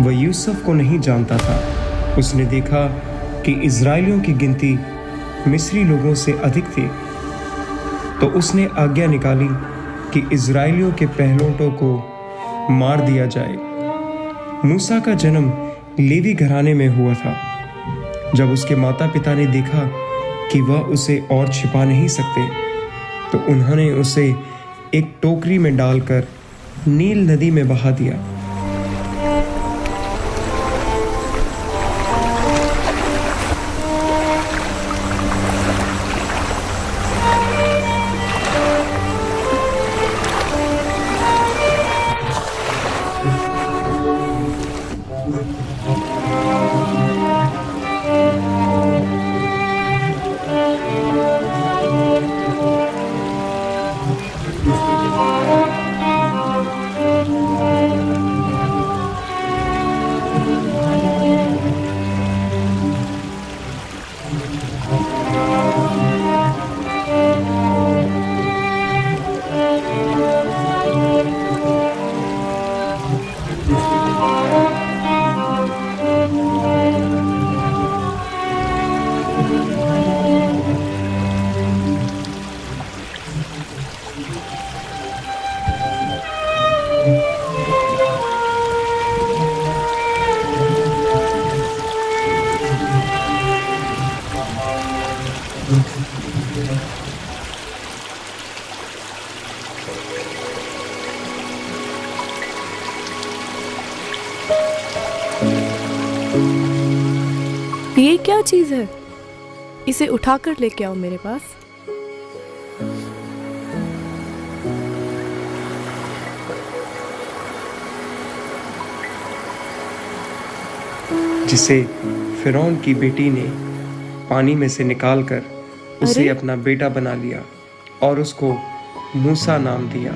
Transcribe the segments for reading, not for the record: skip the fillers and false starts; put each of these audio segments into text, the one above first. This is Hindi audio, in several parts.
वह यूसुफ को नहीं जानता था। उसने देखा कि इज़राइलियों की गिनती मिस्री लोगों से अधिक थी, तो उसने आज्ञा निकाली कि इज़राइलियों के पहलौठों को मार दिया जाए। मूसा का जन्म लेवी घराने में हुआ था। जब उसके माता पिता ने देखा कि वह उसे और छिपा नहीं सकते, तो उन्होंने उसे एक टोकरी में डालकर नील नदी में बहा दिया। ये क्या चीज है? इसे उठाकर लेके आओ मेरे पास। जिसे फिरौन की बेटी ने पानी में से निकालकर उसे अरे? अपना बेटा बना लिया और उसको मूसा नाम दिया।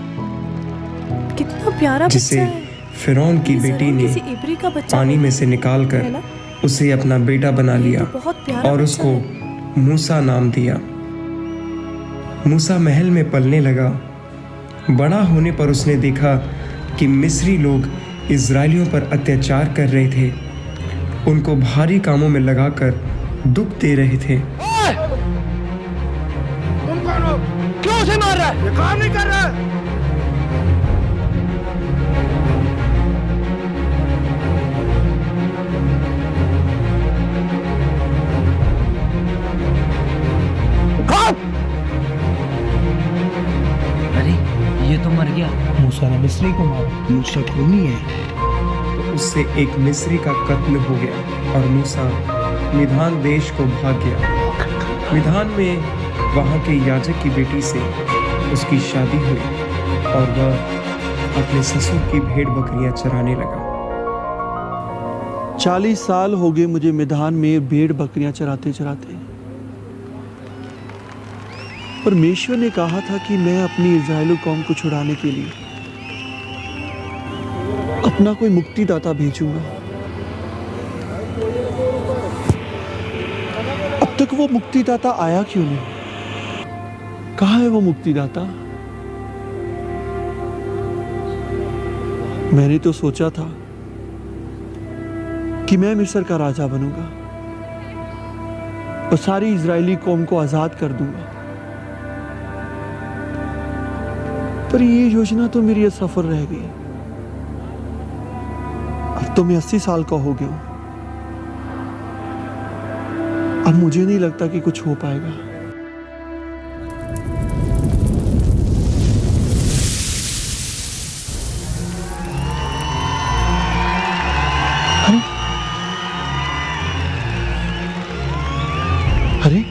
कितना प्यारा जिसे बच्चा है। फिरौन की ये बेटी जरूर ने किसी इब्री का बच्चा पानी में से है निकालकर ना? उसे अपना बेटा बना ये लिया तो बहुत प्यारा और बच्चा उसको है। मूसा नाम दिया। मूसा महल में पलने लगा। बड़ा होने पर उसने देखा कि मिस्री लोग इज़राइलियों पर अत्याचार कर रहे थे, उनको भारी कामों में लगाकर दुख दे रहे थे। तुम कौन हो? क्यों उसे मार रहा है? ये काम नहीं कर रहा है। अरे ये तो मर गया। मूसा ने मिस्री को मारा। मूसा खूनी है। तो उससे एक मिस्री का कत्ल हो गया और मूसा मिधान देश को भाग गया। मिधान में वहाँ के याजक की बेटी से उसकी शादी हुई और वह अपने ससुर की भेड़ बकरियां चराने लगा। 40 साल हो गए मुझे मिधान में भेड़ बकरियां चराते चराते। परमेश्वर ने कहा था कि मैं अपनी इज़राइल कौम को छुड़ाने के लिए अपना कोई मुक्तिदाता भेजूंगा। अब तक वो मुक्तिदाता आया क्यों नहीं? कहाँ है वो मुक्तिदाता? मैंने तो सोचा था कि मैं मिस्र का राजा बनूंगा और सारी इज़राइली कौम को आजाद कर दूंगा, पर ये योजना तो मेरी असफल रह गई। अब तो मैं 80 साल का हो गया हूं। अब मुझे नहीं लगता कि कुछ हो पाएगा। अरे अरे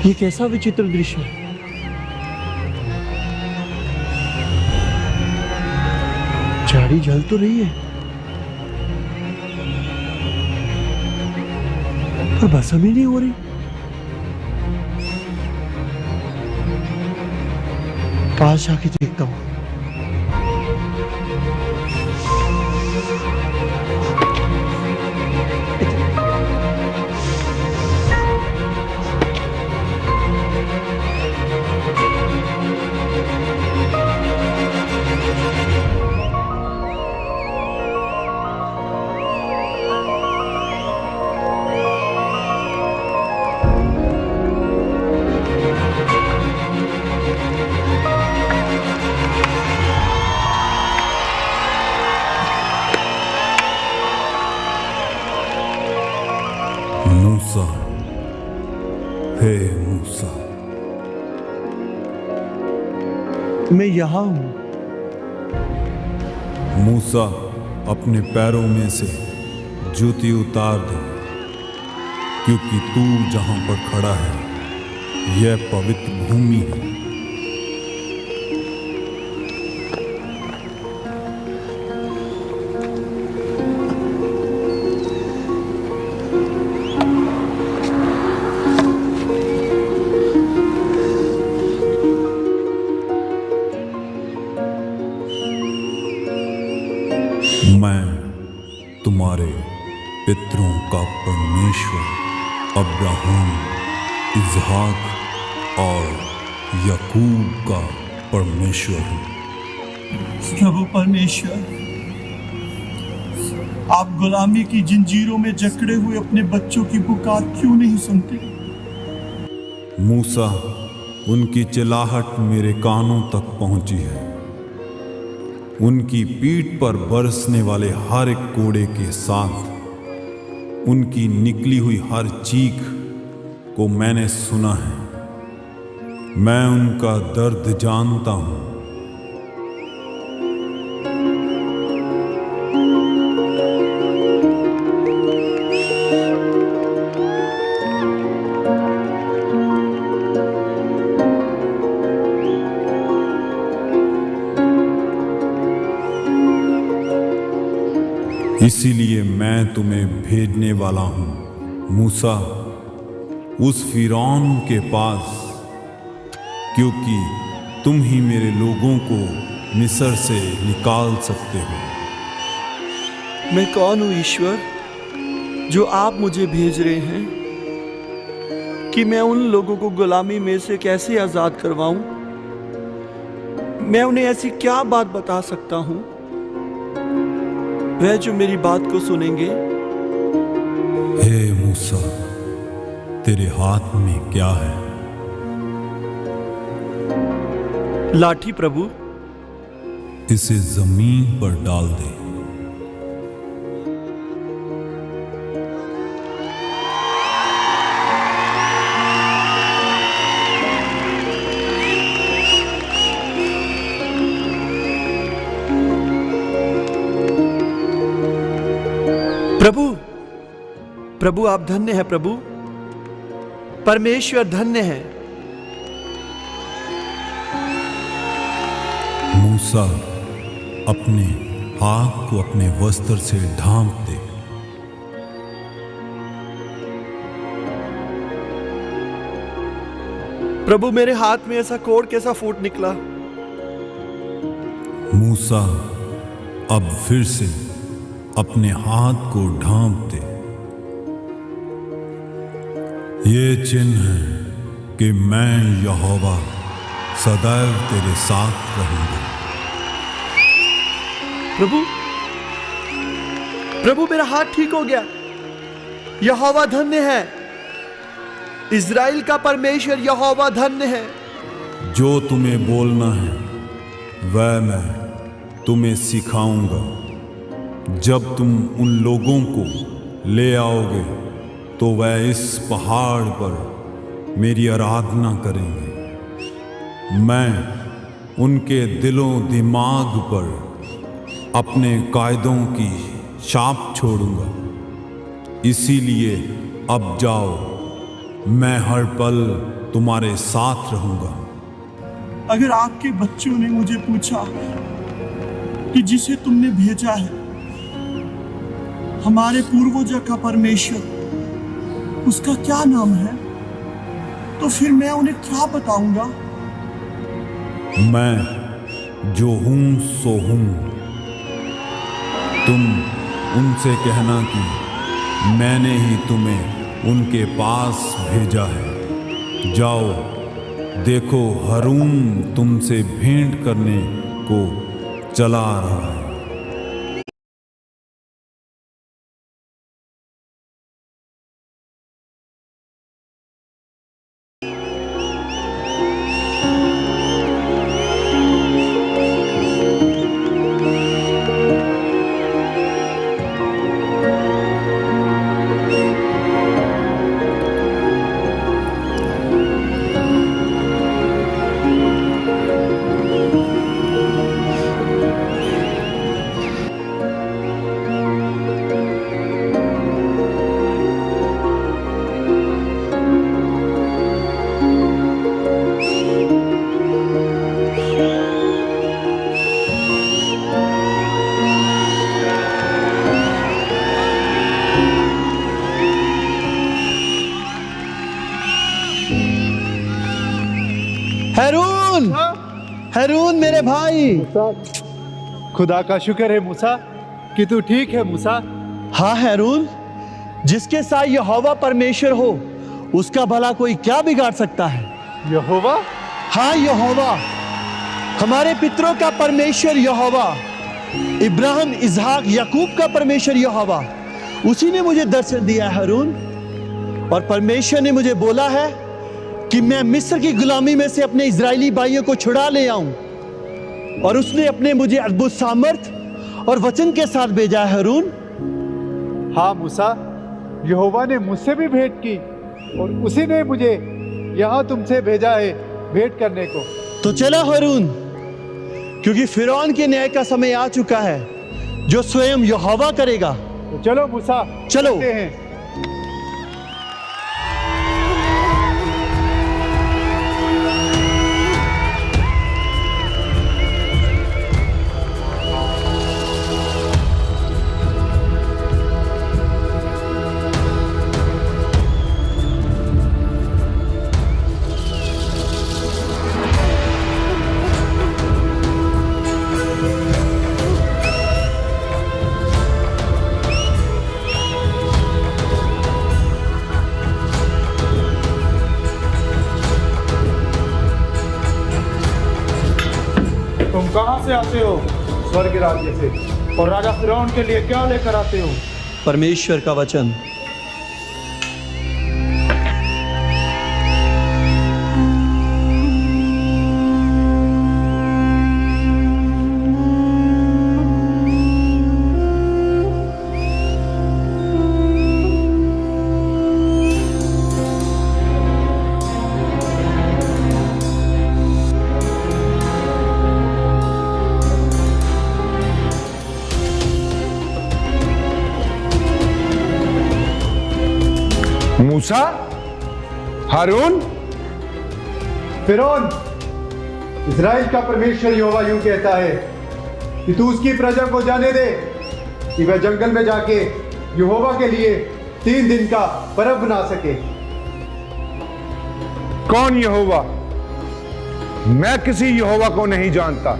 ये कैसा विचित्र दृश्य है। झाड़ी जल तो रही है पर भस्म ही नहीं हो रही। पास जाके देखता हूं। मूसा, हे मूसा। मैं यहाँ हूँ। मूसा, अपने पैरों में से जूती उतार दे, क्योंकि तू जहां पर खड़ा है यह पवित्र भूमि है। मैं तुम्हारे पितरों का परमेश्वर अब्राहम, इसहाक और याकूब का परमेश्वर हूँ। प्रभु परमेश्वर, आप गुलामी की जंजीरों में जकड़े हुए अपने बच्चों की पुकार क्यों नहीं सुनते? मूसा, उनकी चिल्लाहट मेरे कानों तक पहुंची है। उनकी पीठ पर बरसने वाले हर एक कोड़े के साथ उनकी निकली हुई हर चीख को मैंने सुना है। मैं उनका दर्द जानता हूं। इसीलिए मैं तुम्हें भेजने वाला हूं, मूसा, उस फिरौन के पास, क्योंकि तुम ही मेरे लोगों को मिस्र से निकाल सकते हो। मैं कौन हूँ ईश्वर, जो आप मुझे भेज रहे हैं? कि मैं उन लोगों को गुलामी में से कैसे आजाद करवाऊं? मैं उन्हें ऐसी क्या बात बता सकता हूं वह जो मेरी बात को सुनेंगे? हे मूसा, तेरे हाथ में क्या है? लाठी प्रभु। इसे जमीन पर डाल दे। प्रभु, प्रभु आप धन्य है। प्रभु परमेश्वर धन्य है। मूसा, अपने हाथ को अपने वस्त्र से ढांप दे। प्रभु मेरे हाथ में ऐसा कोड़ कैसा फूट निकला? मूसा, अब फिर से अपने हाथ को ढांप दे। ये चिन्ह है कि मैं यहोवा सदैव तेरे साथ रहूंगा। प्रभु, प्रभु मेरा हाथ ठीक हो गया। यहोवा धन्य है। इज़राइल का परमेश्वर यहोवा धन्य है। जो तुम्हें बोलना है वह मैं तुम्हें सिखाऊंगा। जब तुम उन लोगों को ले आओगे तो वह इस पहाड़ पर मेरी आराधना करेंगे। मैं उनके दिलों दिमाग पर अपने कायदों की छाप छोड़ूंगा। इसीलिए अब जाओ, मैं हर पल तुम्हारे साथ रहूंगा। अगर आपके बच्चों ने मुझे पूछा कि जिसे तुमने भेजा है हमारे पूर्वजों का परमेश्वर, उसका क्या नाम है, तो फिर मैं उन्हें क्या बताऊंगा? मैं जो हूं सो हूं। तुम उनसे कहना कि मैंने ही तुम्हें उनके पास भेजा है। जाओ, देखो हारून तुमसे भेंट करने को चला आ रहा है। हैरून, हैरून मेरे भाई। खुदा का शुक्र है मूसा कि तू ठीक है मूसा। हाँ हैरून, जिसके साथ यहोवा परमेश्वर हो उसका भला कोई क्या बिगाड़ सकता है? यहोवा? हाँ यहोवा, हमारे पितरों का परमेश्वर यहोवा, इब्राहिम, इसहाक, याकूब का परमेश्वर यहोवा, उसी ने मुझे दर्शन दिया है हैरून। और परमेश्वर ने मुझे बोला है कि मैं मिस्र की गुलामी में से अपने इजरायली भाइयों को छुड़ा ले आऊं। और उसने अपने मुझे अद्भुत सामर्थ और वचन के साथ भेजा है हैरून। हाँ मूसा, यहोवा ने मुझसे भी भेंट की और उसी ने मुझे यहाँ तुमसे भेजा है भेंट करने को। तो चला हैरून, क्योंकि फिरौन के न्याय का समय आ चुका है जो स्वयं यहोवा करेगा। तो चलो मूसा, चलो। चलते हैं। तुम कहाँ से आते हो? स्वर्ग राज्य से। और राजा फिरौन के लिए क्या लेकर आते हो? परमेश्वर का वचन। मूसा, हारून, फिरौन, इज़राइल का परमेश्वर यहोवा यूं कहता है कि तू उसकी प्रजा को जाने दे कि वह जंगल में जाके यहोवा के लिए 3 दिन का पर्व बना सके। कौन यहोवा? मैं किसी यहोवा को नहीं जानता।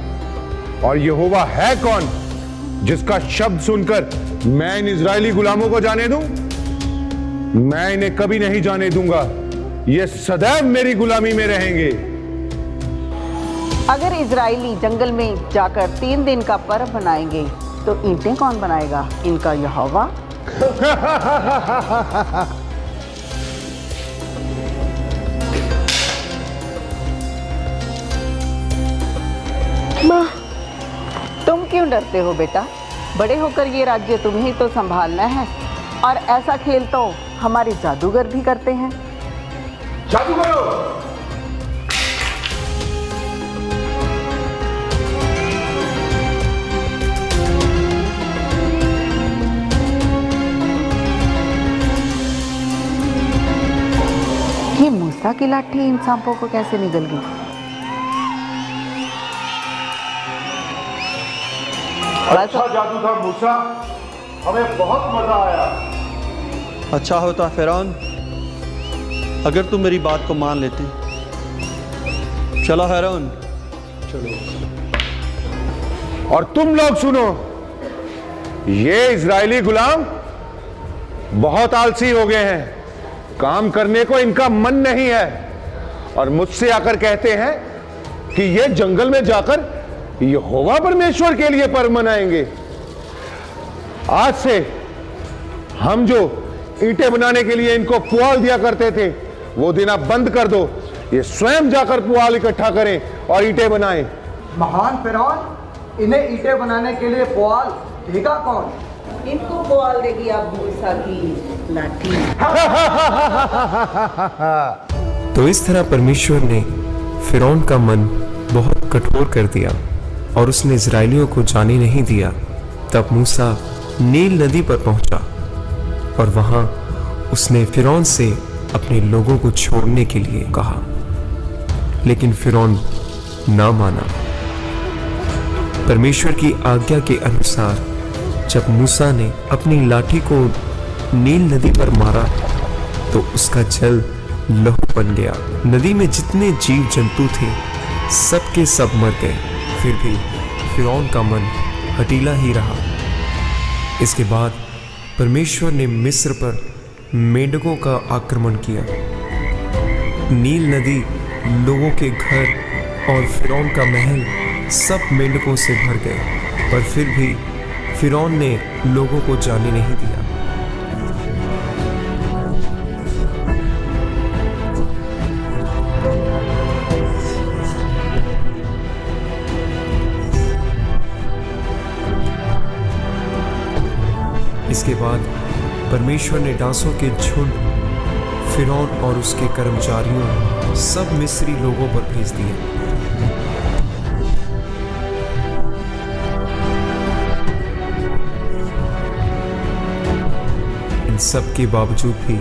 और यहोवा है कौन जिसका शब्द सुनकर मैं इन इजरायली गुलामों को जाने दूं? मैं इन्हें कभी नहीं जाने दूंगा। ये सदैव मेरी गुलामी में रहेंगे। अगर इजरायली जंगल में जाकर 3 दिन का पर्व बनाएंगे तो ईंटें कौन बनाएगा? इनका यहोवा। माँ, तुम क्यों डरते हो बेटा? बड़े होकर ये राज्य तुम्हें ही तो संभालना है। और ऐसा खेल तो हमारे जादूगर भी करते हैं। जादू करो। ये मूसा की लाठी इन सांपों को कैसे निगल गई? अच्छा जादू था मूसा, हमें बहुत मजा आया। अच्छा होता फिरौन अगर तुम मेरी बात को मान लेते। चलो हैरून, और तुम लोग सुनो, ये इजरायली गुलाम बहुत आलसी हो गए हैं। काम करने को इनका मन नहीं है और मुझसे आकर कहते हैं कि ये जंगल में जाकर यहोवा परमेश्वर के लिए पर्व मनाएंगे। आज से हम जो ईंटें बनाने के लिए इनको पुआल दिया करते थे वो देना बंद कर दो। ये स्वयं जाकर पुआल इकट्ठा करें और ईंटें बनाएं। महान फिरौन, इन्हें ईंटें बनाने के लिए पुआल देगा कौन? इनको पुआल देगी अब मूसा की लाठी। तो इस तरह परमेश्वर ने फिरौन का मन बहुत कठोर कर दिया और उसने इजरायलियों को जाने नहीं दिया। तब मूसा नील नदी पर पहुंचा और वहां उसने फिरौन से अपने लोगों को छोड़ने के लिए कहा, लेकिन फिरौन ना माना। परमेश्वर की आज्ञा के अनुसार जब मूसा ने अपनी लाठी को नील नदी पर मारा तो उसका जल लहू बन गया। नदी में जितने जीव जंतु थे सब के सब मर गए। फिर भी फिरौन का मन हठीला ही रहा। इसके बाद परमेश्वर ने मिस्र पर मेंढकों का आक्रमण किया। नील नदी, लोगों के घर और फिरौन का महल सब मेंढकों से भर गए, पर फिर भी फिरौन ने लोगों को जाने नहीं दिया। इसके बाद परमेश्वर ने डांसों के झुंड फिरौन और उसके कर्मचारियों सब मिस्री लोगों पर भेज दिए। इन सब के बावजूद भी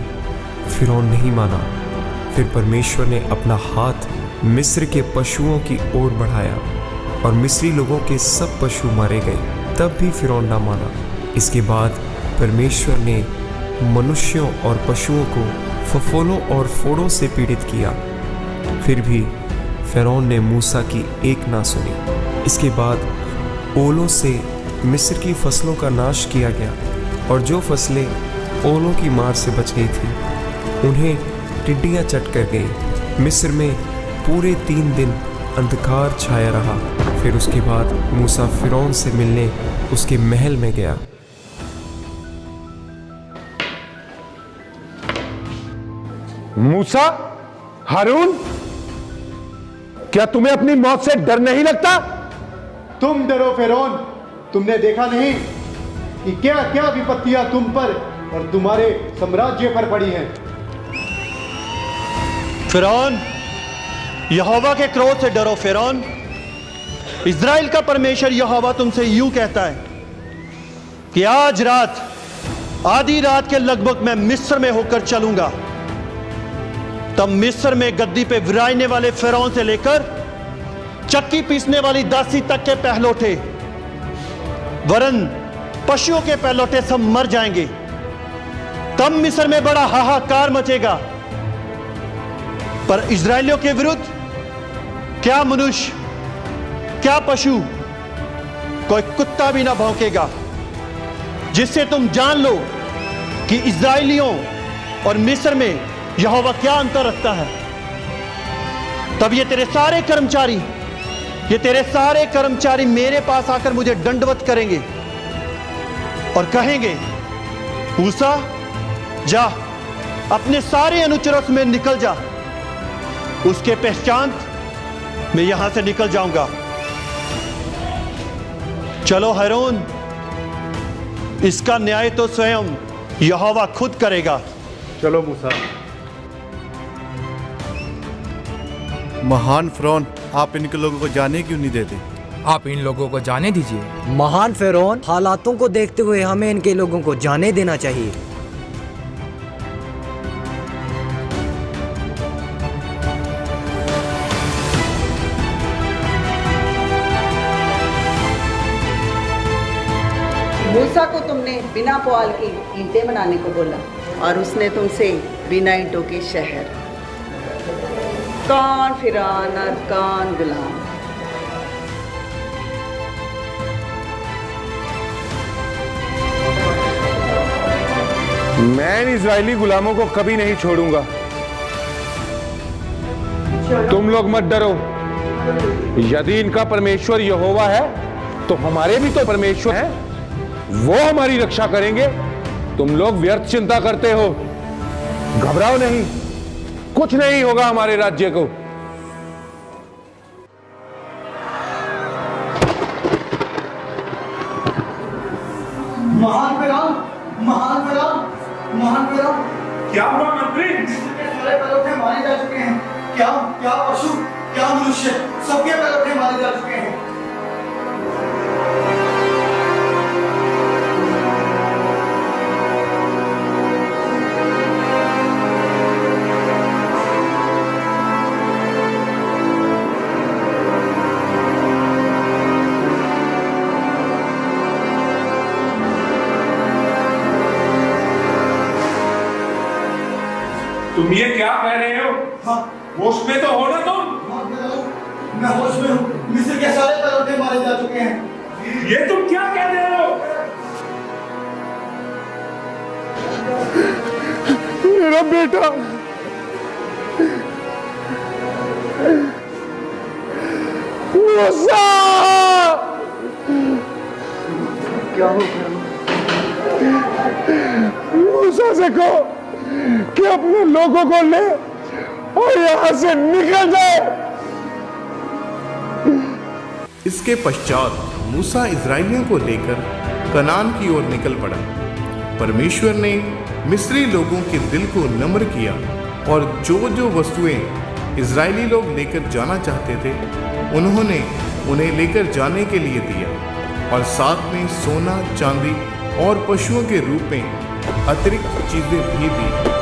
फिरौन नहीं माना। फिर परमेश्वर ने अपना हाथ मिस्र के पशुओं की ओर बढ़ाया और मिस्री लोगों के सब पशु मारे गए, तब भी फिरौन ना माना। इसके बाद परमेश्वर ने मनुष्यों और पशुओं को फफोलों और फोड़ों से पीड़ित किया। फिर भी फिरौन ने मूसा की एक ना सुनी। इसके बाद ओलों से मिस्र की फसलों का नाश किया गया, और जो फसलें ओलों की मार से बच गई थी उन्हें टिड्डियां चट कर गई। मिस्र में पूरे 3 दिन अंधकार छाया रहा। फिर उसके बाद मूसा फिरौन से मिलने उसके महल में गया। मूसा, हारून, क्या तुम्हें अपनी मौत से डर नहीं लगता? तुम डरो फिरौन। तुमने देखा नहीं कि क्या क्या विपत्तियां तुम पर और तुम्हारे साम्राज्य पर पड़ी हैं। फिरौन, यहोवा के क्रोध से डरो फिरौन। इज़राइल का परमेश्वर यहोवा तुमसे यूं कहता है कि आज रात, आधी रात के लगभग मैं मिस्र में होकर चलूंगा। तब मिस्र में गद्दी पे विराजने वाले फिरौन से लेकर चक्की पीसने वाली दासी तक के पहलौठे, वरन पशुओं के पहलौठे सब मर जाएंगे। तब मिस्र में बड़ा हाहाकार मचेगा। पर इजरायलियों के विरुद्ध क्या मनुष्य, क्या पशु, कोई कुत्ता भी ना भौंकेगा, जिससे तुम जान लो कि इजरायलियों और मिस्र में यहोवा क्या अंतर रखता है। तब ये तेरे सारे कर्मचारी मेरे पास आकर मुझे दंडवत करेंगे और कहेंगे, मूसा, जा अपने सारे अनुचरों में निकल जा। उसके पश्चात मैं यहां से निकल जाऊंगा। चलो हारून, इसका न्याय तो स्वयं यहोवा खुद करेगा। चलो मूसा। महान फिरौन, आप इनके लोगों को जाने क्यों नहीं देते? आप इन लोगों को जाने दीजिए। महान फिरौन, हालातों को देखते हुए हमें इनके लोगों को जाने देना चाहिए। मूसा को तुमने बिना पुआल की ईंटें बनाने को बोला और उसने तुमसे बिना ईंटों के शहर। कौन फिरौन और कौन गुलाम। मैं इन इजरायली गुलामों को कभी नहीं छोड़ूंगा। तुम लोग मत डरो। यदि इनका परमेश्वर यहोवा है तो हमारे भी तो परमेश्वर हैं। वो हमारी रक्षा करेंगे। तुम लोग व्यर्थ चिंता करते हो। घबराओ नहीं, कुछ नहीं होगा हमारे राज्य को। महान फिरौन, महान फिरौन, महान फिरौन। क्या हुआ मंत्री? सारे पहलौठे मारे जा चुके हैं। क्या क्या पशु, क्या मनुष्य, सबके पहलौठे मारे जा चुके हैं। तुम ये क्या कह रहे हो? हाँ होश में तो हो ना तुम? हाँ, मैं होश में हूँ। मिस्र के सारे पलौठे मारे जा चुके हैं। ये तुम क्या कह रहे हो? मेरा बेटा मूसा! क्या हो गया? मूसा से कहो कि अपने लोगों को ले और यहां से निकल जाए। इसके पश्चात मूसा इजराइलियों को लेकर कनान की ओर निकल पड़ा। परमेश्वर ने मिस्री लोगों के दिल को नम्र किया और जो जो वस्तुएं इजरायली लोग लेकर जाना चाहते थे उन्होंने उन्हें लेकर जाने के लिए दिया और साथ में सोना, चांदी और पशुओं के रूप में अतिरिक्त चीजें भी दी।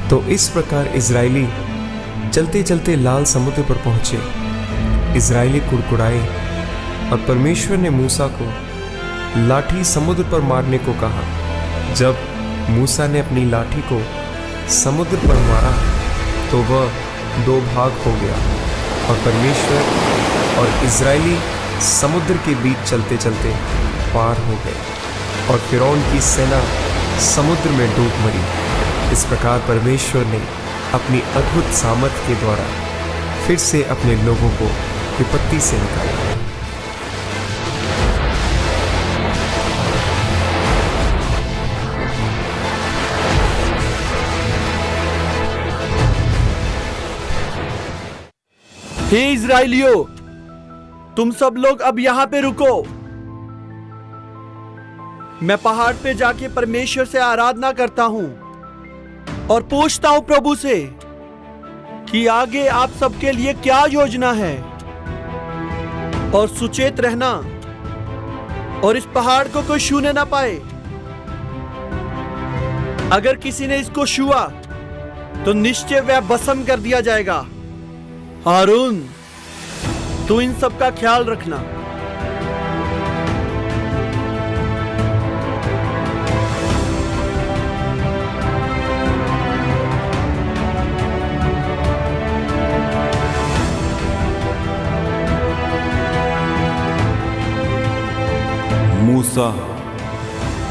तो इस प्रकार इजरायली चलते चलते लाल समुद्र पर पहुंचे। इजरायली कुड़कुड़ाए और परमेश्वर ने मूसा को लाठी समुद्र पर मारने को कहा। जब मूसा ने अपनी लाठी को समुद्र पर मारा तो वह दो भाग हो गया और परमेश्वर और इजरायली समुद्र के बीच चलते चलते पार हो गए और फिरौन की सेना समुद्र में डूब मरी। इस प्रकार परमेश्वर ने अपनी अद्भुत सामर्थ के द्वारा फिर से अपने लोगों को विपत्ति से निकाला। हे इजराइलियों, तुम सब लोग अब यहां पे रुको। मैं पहाड़ पे जाके परमेश्वर से आराधना करता हूं और पूछता हूं प्रभु से कि आगे आप सबके लिए क्या योजना है। और सुचेत रहना और इस पहाड़ को कोई छूने ना पाए। अगर किसी ने इसको छुआ तो निश्चय वह भस्म कर दिया जाएगा। हारून, तू इन सब का ख्याल रखना। मूसा,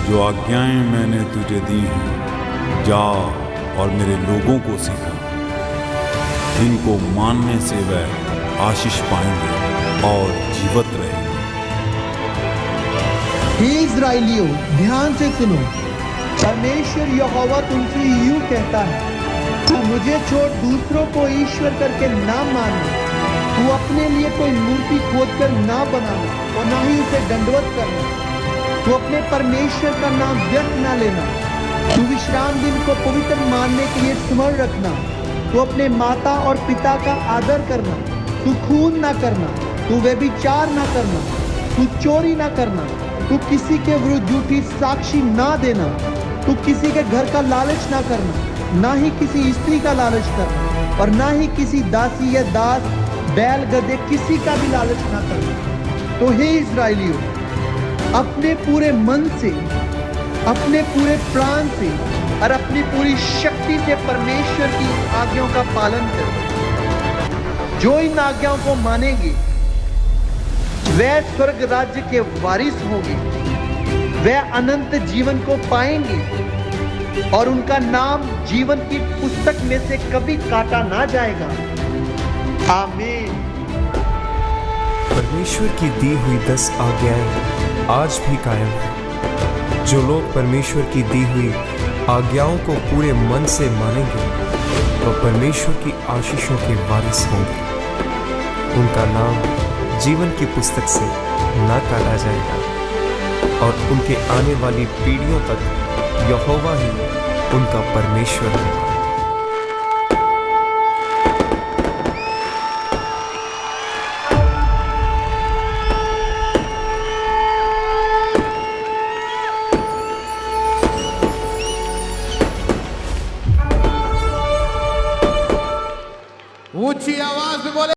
जो आज्ञाएं मैंने तुझे दी हैं, जा और मेरे लोगों को सिखा। इनको मानने से वह आशीष पाएंगे और जीवित रहेंगे। हे इज़राइलियों, ध्यान से सुनो। परमेश्वर यहोवा तुमसे यूं कहता है, तू मुझे छोड़ दूसरों को ईश्वर करके ना मानना, तू अपने लिए कोई मूर्ति खोदकर ना बनाना और ना ही उसे दंडवत करना। तू अपने परमेश्वर का नाम व्यर्थ ना लेना। तू विश्राम दिन को पवित्र मानने के लिए स्मरण रखना। तू अपने माता और पिता का आदर करना। तू खून ना करना। तू व्यभिचार ना करना। तू चोरी ना करना। तू किसी के विरुद्ध झूठी साक्षी ना देना। तू किसी के घर का लालच ना करना, ना ही किसी स्त्री का लालच करना, और ना ही किसी दासी या दास, बैल गधे किसी का भी लालच ना करना। तो हे इज़राइलियों, अपने पूरे मन से, अपने पूरे प्राण से और अपनी पूरी शक्ति से परमेश्वर की आज्ञाओं का पालन करो। जो इन आज्ञाओं को मानेंगे वे स्वर्ग राज्य के वारिस होंगे, वे अनंत जीवन को पाएंगे और उनका नाम जीवन की पुस्तक में से कभी काटा ना जाएगा। आमीन। परमेश्वर की दी हुई 10 आज्ञाएं आज भी कायम हैं। जो लोग परमेश्वर की दी हुई आज्ञाओं को पूरे मन से मानेंगे वो परमेश्वर की आशीषों के वारिस होंगे। उनका नाम जीवन की पुस्तक से न काटा जाएगा और उनके आने वाली पीढ़ियों तक यहोवा ही उनका परमेश्वर होगा। ऊंची आवाज में बोले।